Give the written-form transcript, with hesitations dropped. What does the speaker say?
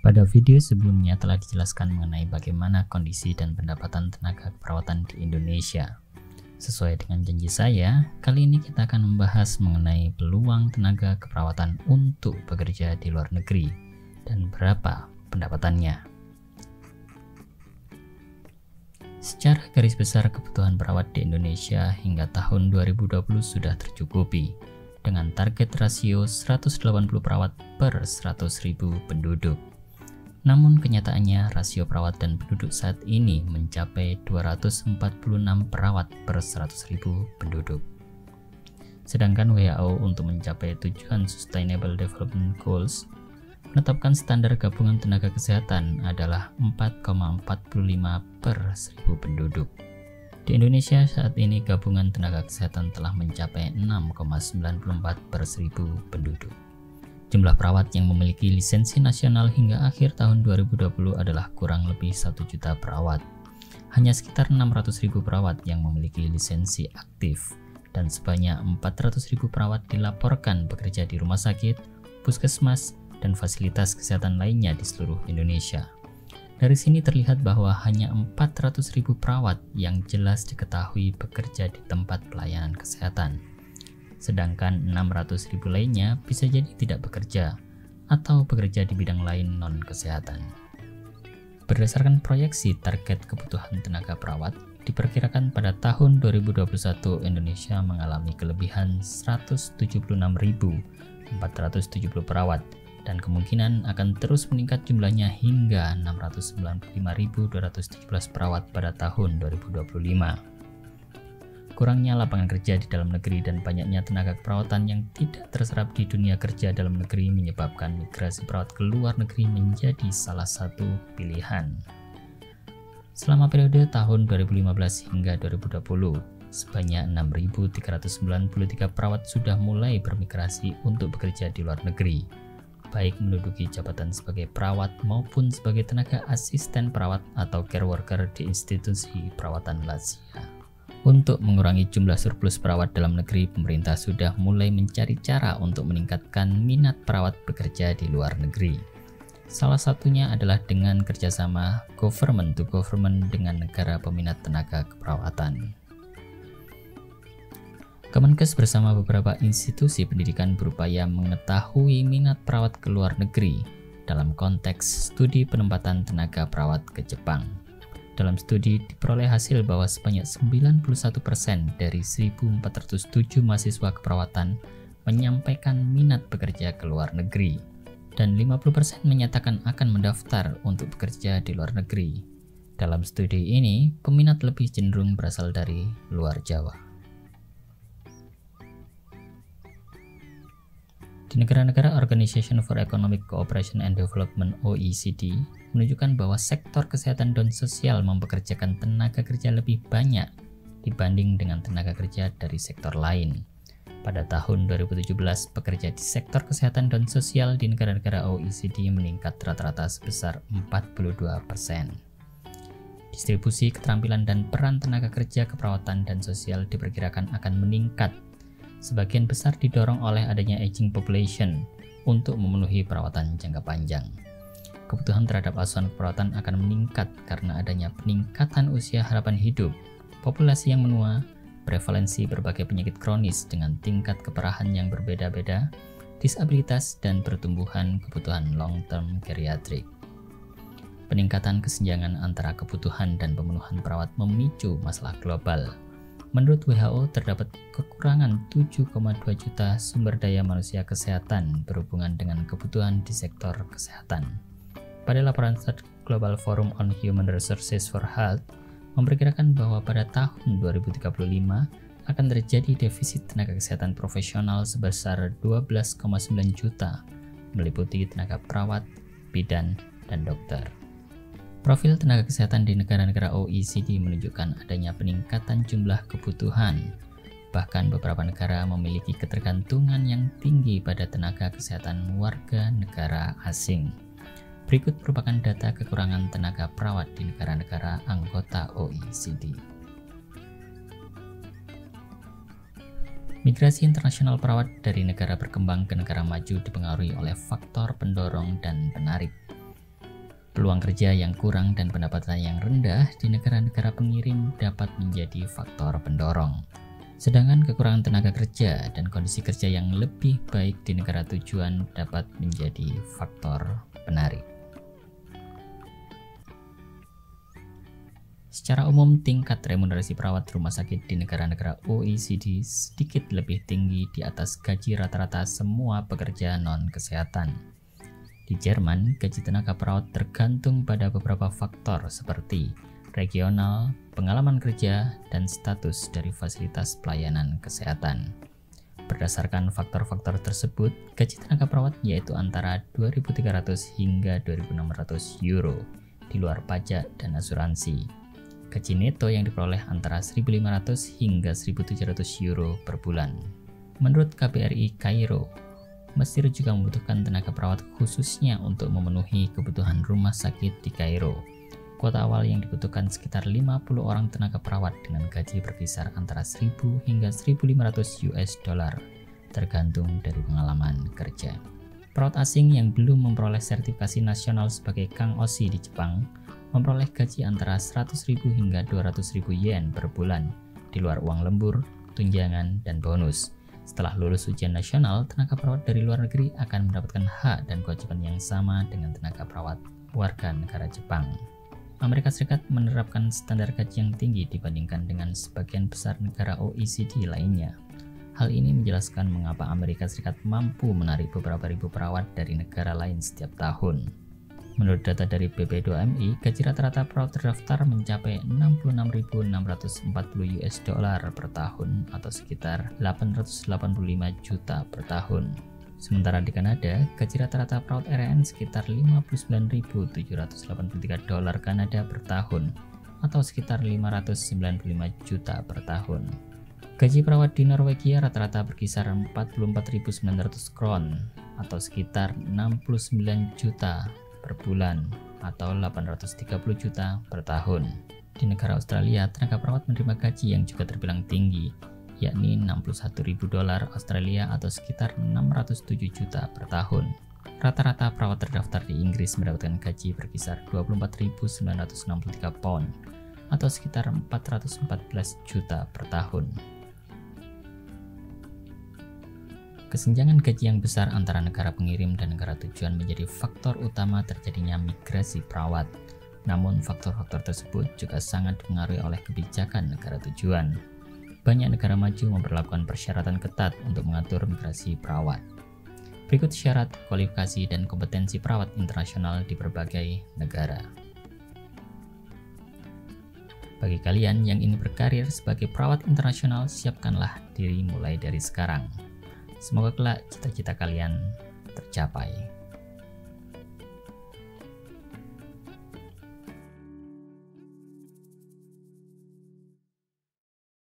Pada video sebelumnya telah dijelaskan mengenai bagaimana kondisi dan pendapatan tenaga keperawatan di Indonesia. Sesuai dengan janji saya, kali ini kita akan membahas mengenai peluang tenaga keperawatan untuk bekerja di luar negeri dan berapa pendapatannya. Secara garis besar, kebutuhan perawat di Indonesia hingga tahun 2020 sudah tercukupi dengan target rasio 180 perawat per 100.000 penduduk. Namun kenyataannya rasio perawat dan penduduk saat ini mencapai 246 perawat per 100.000 penduduk. Sedangkan WHO untuk mencapai tujuan Sustainable Development Goals menetapkan standar gabungan tenaga kesehatan adalah 4,45 per 1.000 penduduk. Di Indonesia saat ini gabungan tenaga kesehatan telah mencapai 6,94 per 1.000 penduduk. Jumlah perawat yang memiliki lisensi nasional hingga akhir tahun 2020 adalah kurang lebih 1 juta perawat. Hanya sekitar 600.000 perawat yang memiliki lisensi aktif dan sebanyak 400.000 perawat dilaporkan bekerja di rumah sakit, puskesmas, dan fasilitas kesehatan lainnya di seluruh Indonesia. Dari sini terlihat bahwa hanya 400.000 perawat yang jelas diketahui bekerja di tempat pelayanan kesehatan. Sedangkan 600.000 lainnya bisa jadi tidak bekerja atau bekerja di bidang lain non-kesehatan. Berdasarkan proyeksi target kebutuhan tenaga perawat, diperkirakan pada tahun 2021 Indonesia mengalami kelebihan 176.470 perawat dan kemungkinan akan terus meningkat jumlahnya hingga 695.217 perawat pada tahun 2025. Kurangnya lapangan kerja di dalam negeri dan banyaknya tenaga keperawatan yang tidak terserap di dunia kerja dalam negeri menyebabkan migrasi perawat ke luar negeri menjadi salah satu pilihan. Selama periode tahun 2015 hingga 2020, sebanyak 6.393 perawat sudah mulai bermigrasi untuk bekerja di luar negeri, baik menduduki jabatan sebagai perawat maupun sebagai tenaga asisten perawat atau care worker di institusi perawatan lansia. Untuk mengurangi jumlah surplus perawat dalam negeri, pemerintah sudah mulai mencari cara untuk meningkatkan minat perawat bekerja di luar negeri. Salah satunya adalah dengan kerjasama government to government dengan negara peminat tenaga keperawatan. Kemenkes bersama beberapa institusi pendidikan berupaya mengetahui minat perawat ke luar negeri dalam konteks studi penempatan tenaga perawat ke Jepang. Dalam studi diperoleh hasil bahwa sebanyak 91% dari 1.407 mahasiswa keperawatan menyampaikan minat bekerja ke luar negeri dan 50% menyatakan akan mendaftar untuk bekerja di luar negeri. Dalam studi ini, peminat lebih cenderung berasal dari luar Jawa. Di negara-negara Organization for Economic Cooperation and Development (OECD) menunjukkan bahwa sektor kesehatan dan sosial mempekerjakan tenaga kerja lebih banyak dibanding dengan tenaga kerja dari sektor lain. Pada tahun 2017, pekerja di sektor kesehatan dan sosial di negara-negara OECD meningkat rata-rata sebesar 42%. Distribusi keterampilan dan peran tenaga kerja keperawatan dan sosial diperkirakan akan meningkat. Sebagian besar didorong oleh adanya aging population untuk memenuhi perawatan jangka panjang. Kebutuhan terhadap asuhan keperawatan akan meningkat karena adanya peningkatan usia harapan hidup, populasi yang menua, prevalensi berbagai penyakit kronis dengan tingkat keparahan yang berbeda-beda, disabilitas, dan pertumbuhan kebutuhan long-term geriatrik. Peningkatan kesenjangan antara kebutuhan dan pemenuhan perawat memicu masalah global. Menurut WHO, terdapat kekurangan 7,2 juta sumber daya manusia kesehatan berhubungan dengan kebutuhan di sektor kesehatan. Pada laporan Global Forum on Human Resources for Health, memperkirakan bahwa pada tahun 2035 akan terjadi defisit tenaga kesehatan profesional sebesar 12,9 juta, meliputi tenaga perawat, bidan, dan dokter. Profil tenaga kesehatan di negara-negara OECD menunjukkan adanya peningkatan jumlah kebutuhan. Bahkan beberapa negara memiliki ketergantungan yang tinggi pada tenaga kesehatan warga negara asing. Berikut merupakan data kekurangan tenaga perawat di negara-negara anggota OECD. Migrasi internasional perawat dari negara berkembang ke negara maju dipengaruhi oleh faktor pendorong dan penarik. Peluang kerja yang kurang dan pendapatan yang rendah di negara-negara pengirim dapat menjadi faktor pendorong. Sedangkan kekurangan tenaga kerja dan kondisi kerja yang lebih baik di negara tujuan dapat menjadi faktor penarik. Secara umum, tingkat remunerasi perawat rumah sakit di negara-negara OECD sedikit lebih tinggi di atas gaji rata-rata semua pekerja non-kesehatan. Di Jerman, gaji tenaga perawat tergantung pada beberapa faktor seperti regional, pengalaman kerja, dan status dari fasilitas pelayanan kesehatan. Berdasarkan faktor-faktor tersebut, gaji tenaga perawat yaitu antara 2.300 hingga 2.600 euro di luar pajak dan asuransi. Gaji neto yang diperoleh antara 1.500 hingga 1.700 euro per bulan. Menurut KBRI Kairo, Mesir juga membutuhkan tenaga perawat khususnya untuk memenuhi kebutuhan rumah sakit di Kairo. Kuota awal yang dibutuhkan sekitar 50 orang tenaga perawat dengan gaji berkisar antara 1.000 hingga 1.500 US dollar, tergantung dari pengalaman kerja. Perawat asing yang belum memperoleh sertifikasi nasional sebagai Kang Oshi di Jepang memperoleh gaji antara 100.000 hingga 200.000 yen per bulan, di luar uang lembur, tunjangan, dan bonus. Setelah lulus ujian nasional, tenaga perawat dari luar negeri akan mendapatkan hak dan kewajiban yang sama dengan tenaga perawat warga negara Jepang. Amerika Serikat menerapkan standar gaji yang tinggi dibandingkan dengan sebagian besar negara OECD lainnya. Hal ini menjelaskan mengapa Amerika Serikat mampu menarik beberapa ribu perawat dari negara lain setiap tahun. Menurut data dari BP2MI, gaji rata-rata perawat terdaftar mencapai 66.640 US dollar per tahun atau sekitar 885 juta per tahun. Sementara di Kanada, gaji rata-rata perawat RN sekitar 59.783 dolar Kanada per tahun atau sekitar 595 juta per tahun. Gaji perawat di Norwegia rata-rata berkisar 44.900 kron atau sekitar 69 juta per bulan atau 830 juta per tahun. Di negara Australia, tenaga perawat menerima gaji yang juga terbilang tinggi, yakni 61.000 dolar Australia atau sekitar 607 juta per tahun. Rata-rata perawat terdaftar di Inggris mendapatkan gaji berkisar 24.963 pound atau sekitar 414 juta per tahun. Kesenjangan gaji yang besar antara negara pengirim dan negara tujuan menjadi faktor utama terjadinya migrasi perawat. Namun faktor-faktor tersebut juga sangat dipengaruhi oleh kebijakan negara tujuan. Banyak negara maju memperlakukan persyaratan ketat untuk mengatur migrasi perawat. Berikut syarat, kualifikasi, dan kompetensi perawat internasional di berbagai negara. Bagi kalian yang ingin berkarir sebagai perawat internasional, siapkanlah diri mulai dari sekarang. Semoga kelak cita-cita kalian tercapai.